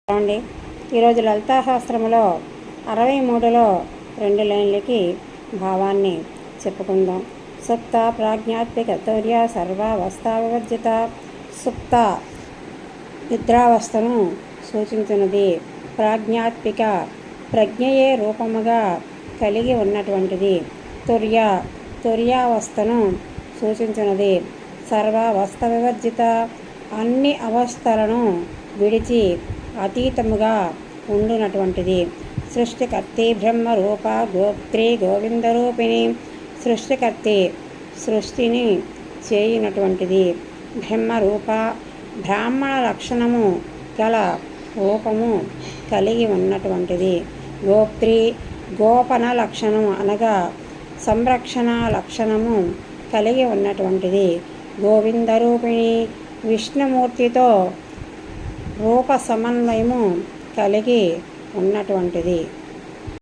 అండి ఈరోజు లలితాశాస్త్రములో 63లో 2 లైన్లకి భావాన్ని చెప్పుకుందాం. సుప్త ప్రాజ్ఞాత్మిక తౌర్య సర్వావస్థా వివర్జిత. సుప్త నిద్రావస్థను సూచించినది. ప్రాజ్ఞాత్మిక ప్రజ్ఞయే రూపముగా కలిగి ఉన్నటువంటిది. తుర్యావస్థను సూచించినది. సర్వావస్థ వివర్జిత అన్ని అవస్థలను విడిచి అతీతముగా ఉండునటువంటిది. సృష్టికర్తి బ్రహ్మరూప గోప్త్రి గోవిందరూపిణి. సృష్టికర్తి సృష్టిని చేయునటువంటిది. బ్రహ్మరూప బ్రాహ్మణ లక్షణము గల రూపము కలిగి ఉన్నటువంటిది. గోప్త్రి గోపన లక్షణము అనగా సంరక్షణ లక్షణము కలిగి ఉన్నటువంటిది. గోవిందరూపిణి విష్ణుమూర్తితో రూప సమన్వయము కలిగి ఉన్నటువంటిది.